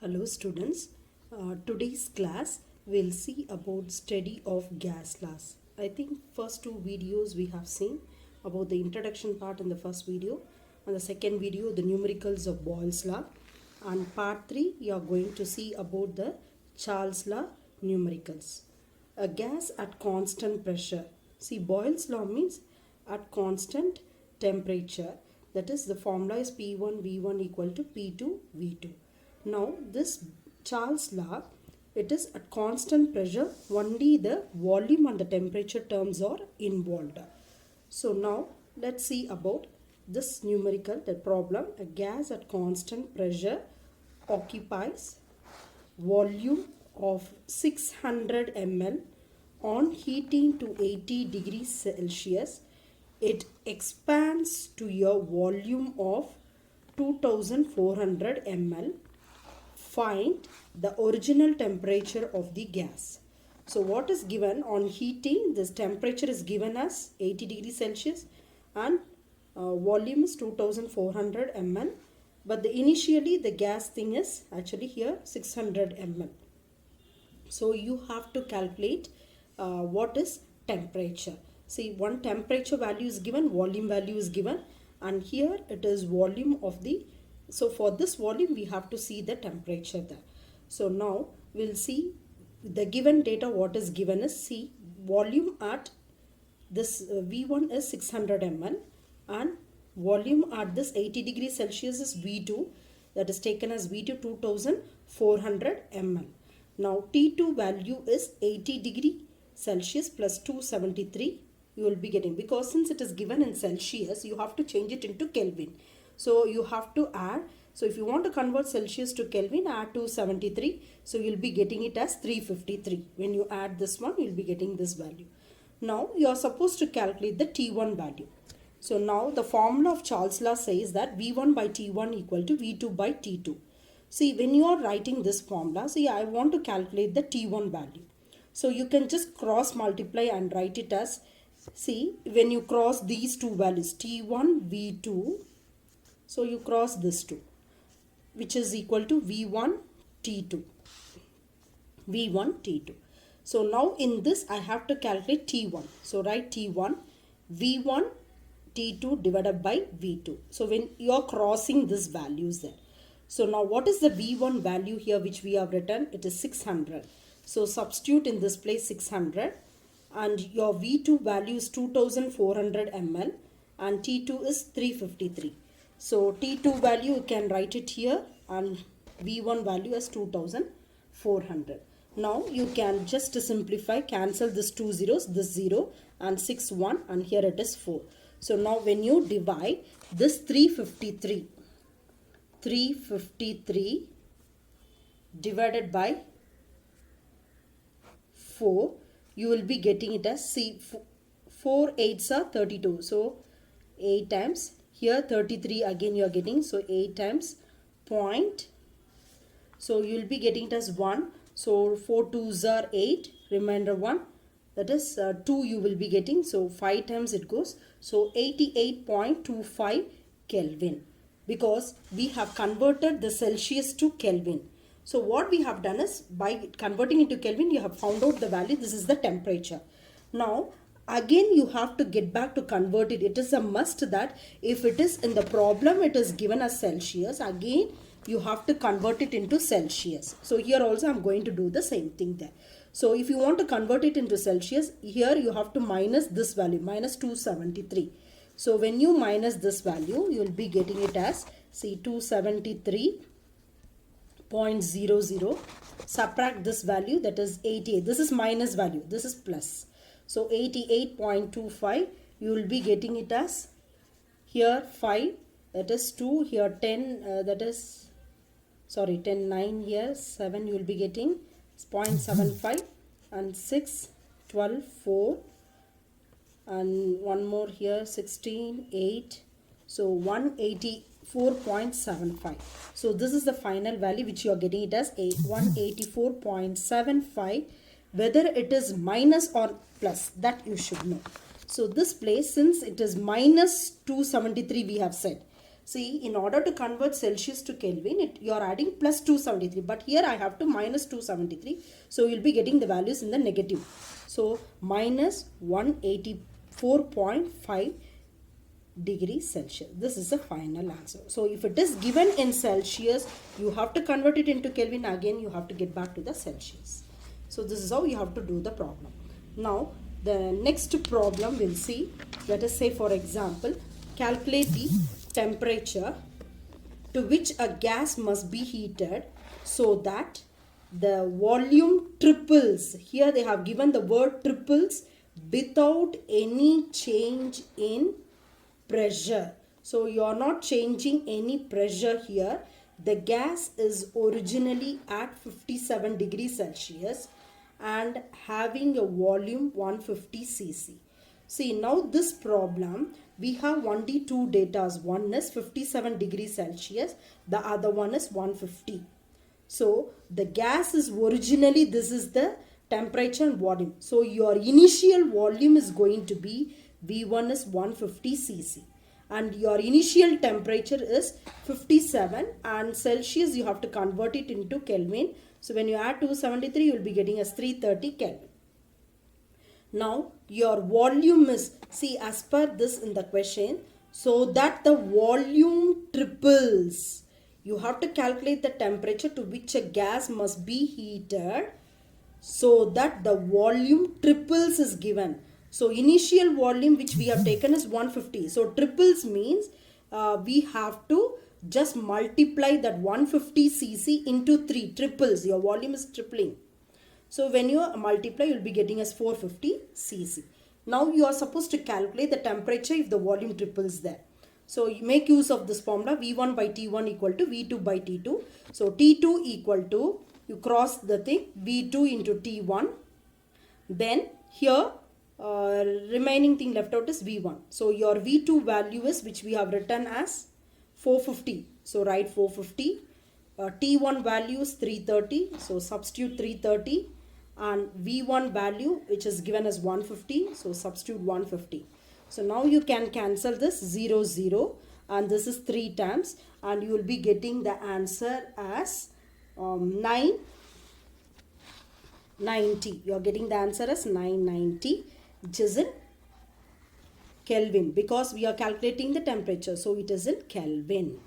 Hello students, today's class we'll see about study of gas laws. I think first two videos we have seen about the introduction part in the first video, and the second video the numericals of Boyle's law, and part 3 you are going to see about the Charles law numericals. A gas at constant pressure. See, Boyle's law means at constant temperature, that is the formula is P1 V1 equal to P2 V2. Now this Charles law, it is at constant pressure, only the volume and the temperature terms are involved. So now let's see about this numerical, the problem. A gas at constant pressure occupies volume of 600 ml. On heating to 80 degrees Celsius, it expands to a volume of 2400 ml. Find the original temperature of the gas. So what is given on heating? This temperature is given as 80 degrees Celsius and volume is 2400 ml. But initially the gas thing is actually here 600 ml. So you have to calculate what is temperature. See, one temperature value is given, volume value is given, and here it is volume of the, so for this volume we have to see the temperature there. So now we'll see the given data. What is given is, see, volume at this V1 is 600 ml and volume at this 80 degrees Celsius is V2, that is taken as V2 2400 ml. Now T2 value is 80 degree Celsius plus 273 you will be getting, because since it is given in Celsius you have to change it into Kelvin. So you have to add, so if you want to convert Celsius to Kelvin, add 273, so you'll be getting it as 353. When you add this one, you'll be getting this value. Now you are supposed to calculate the T1 value. So now the formula of Charles law says that V1 by T1 equal to V2 by T2. See, when you are writing this formula, see, I want to calculate the T1 value. So you can just cross multiply and write it as, see, when you cross these two values, T1, V2, so you cross this two, which is equal to V1, T2. V1, T2. So now in this I have to calculate T1. So write T1, V1, T2 divided by V2. So when you are crossing these values there. So now what is the V1 value here which we have written? It is 600. So substitute in this place 600, and your V2 value is 2400 ml and T2 is 353. So T2 value you can write it here and V1 value as 2400. Now you can just simplify, cancel this two zeros, this 0 and 6 1, and here it is 4. So now when you divide this 353 divided by 4, you will be getting it as, see, 4 8s are 32. So 8 times, here 33 again you are getting, so 8 times point. So you will be getting it as 1. So 4 2s are 8, remainder 1, that is 2 you will be getting. So 5 times it goes. So 88.25 Kelvin, because we have converted the Celsius to Kelvin. So what we have done is, by converting into Kelvin, you have found out the value. This is the temperature. Now again you have to get back to convert it. It is a must that if it is in the problem it is given as Celsius, again you have to convert it into Celsius. So here also I am going to do the same thing there. So if you want to convert it into Celsius, here you have to minus this value, minus 273. So when you minus this value, you will be getting it as, see, 273.00. Subtract this value, that is 88. This is minus value, this is plus. So 88.25, you will be getting it as, here 5, that is 2, here 10, that is, sorry, 10, 9, here 7, you will be getting 0.75, and 6, 12, 4, and one more here 16, 8, so 184.75. so this is the final value which you are getting it as 184.75. whether it is minus or plus, that you should know. So this place, since it is minus 273 we have said, See, in order to convert Celsius to Kelvin, you are adding plus 273. But here I have to minus 273. So you will be getting the values in the negative. So minus 184.5 degrees Celsius. This is the final answer. So if it is given in Celsius, you have to convert it into Kelvin. Again, you have to get back to the Celsius. So this is how you have to do the problem. Now the next problem we'll see. Let us say, for example, calculate the temperature to which a gas must be heated so that the volume triples. Here they have given the word triples without any change in pressure. So you are not changing any pressure here. The gas is originally at 57 degrees Celsius and having a volume 150 cc. See, now this problem, we have only two datas. One is 57 degrees Celsius, the other one is 150. So the gas is originally, this is the temperature and volume. So your initial volume is going to be V1 is 150 cc and your initial temperature is 57, and Celsius you have to convert it into Kelvin. So when you add 273, you will be getting as 330 Kelvin. Now your volume is, see, as per this in the question, so that the volume triples, you have to calculate the temperature to which a gas must be heated so that the volume triples is given. So initial volume which we have taken is 150. So triples means we have to just multiply that 150 cc into 3. Triples, your volume is tripling. So when you multiply, you will be getting as 450 cc. Now you are supposed to calculate the temperature if the volume triples there. So you make use of this formula, V1 by T1 equal to V2 by T2. So T2 equal to, you cross the thing, V2 into T1. Then here remaining thing left out is V1. So your V2 value is, which we have written as 450. So write 450. T1 value is 330. So substitute 330. And V1 value which is given as 150. So substitute 150. So now you can cancel this 0, 0. And this is 3 times. And you will be getting the answer as 990. You are getting the answer as 990. Which is in Kelvin, because we are calculating the temperature, so it is in Kelvin.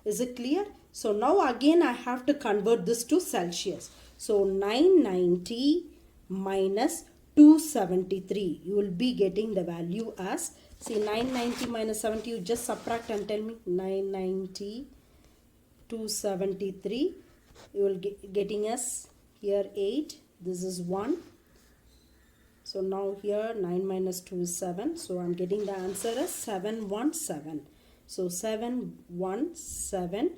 Is it clear? So now again I have to convert this to Celsius. So 990 minus 273, you will be getting the value as, see, 990 minus 70, you just subtract and tell me. 990 273, you will getting as here 8, this is 1. So now here 9 minus 2 is 7. So I'm getting the answer as 717. So 717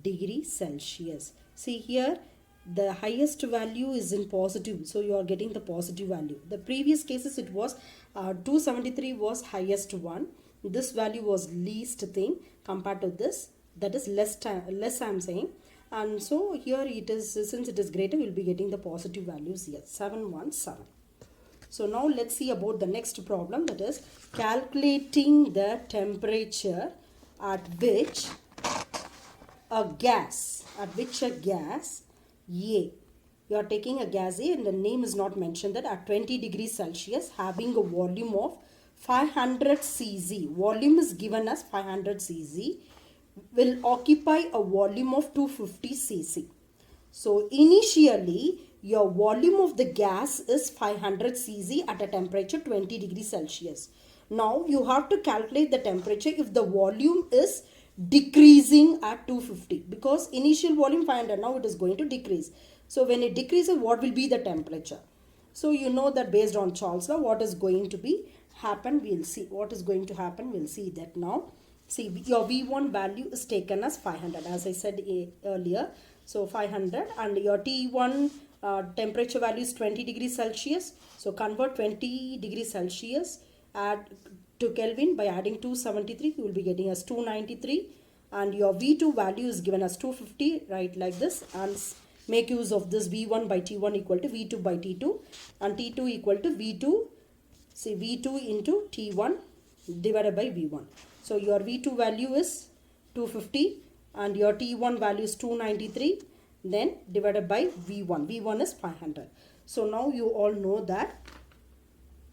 degrees Celsius. See here, the highest value is in positive. So you are getting the positive value. The previous cases it was 273 was highest one. This value was least thing compared to this. That is less I'm saying. And so here it is, since it is greater, we will be getting the positive values here. 717. So now let's see about the next problem, that is calculating the temperature at which a gas, A, you are taking a gas A and the name is not mentioned, that at 20 degrees Celsius having a volume of 500 cc, volume is given as 500 cc, will occupy a volume of 250 cc. So initially your volume of the gas is 500 cc at a temperature 20 degrees Celsius. Now you have to calculate the temperature if the volume is decreasing at 250, because initial volume 500, now it is going to decrease. So when it decreases, what will be the temperature? So you know that based on Charles' law, what is going to be happen, we'll see. What is going to happen, we'll see that now. See, your V1 value is taken as 500, as I said earlier. So 500, and your T1 temperature value is 20 degrees Celsius. So convert 20 degrees Celsius add to Kelvin by adding 273. You will be getting as 293. And your V2 value is given as 250. Right, like this. And make use of this V1 by T1 equal to V2 by T2. And T2 equal to V2. See, V2 into T1 divided by V1. So your V2 value is 250 and your T1 value is 293, then divided by V1. V1 is 500. So now you all know that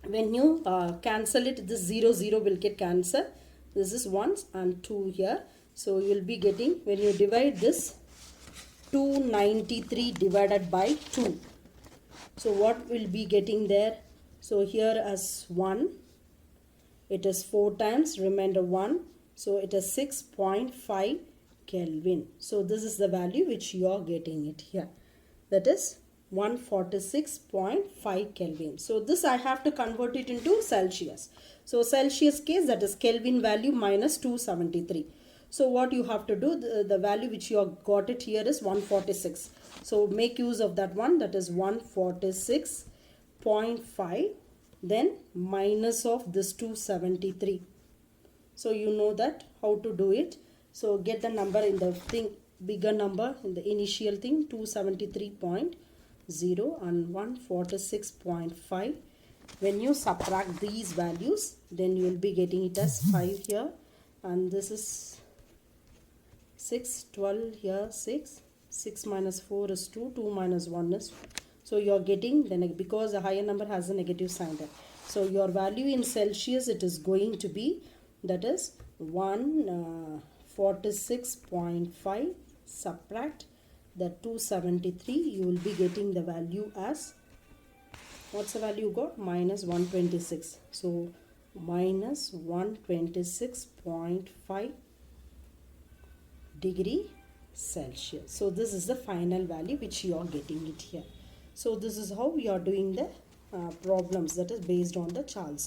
when you cancel it, this 0 0 will get cancelled. This is 1 and 2 here. So you will be getting, when you divide this, 293 divided by 2. So what will be getting there? So here as 1, it is 4 times, remainder 1. So it is 6.5 Kelvin. So this is the value which you are getting it here. That is 146.5 Kelvin. So this I have to convert it into Celsius. So Celsius case, that is Kelvin value minus 273. So what you have to do, the value which you have got it here is 146. So make use of that one, that is 146.5, then minus of this 273. So you know that how to do it. So get the number in the thing, bigger number in the initial thing, 273.0 and 146.5. When you subtract these values, then you will be getting it as 5 here, and this is 6, 12 here, 6 minus 4 is 2, 2 minus 1 is 4. So you are getting, then because a higher number has a negative sign there. So your value in Celsius, it is going to be, that is 146.5, subtract the 273, you will be getting the value as, what's the value you got? Minus 126. So minus 126.5 degree Celsius. So this is the final value which you are getting it here. So this is how we are doing the problems, that is based on the Charles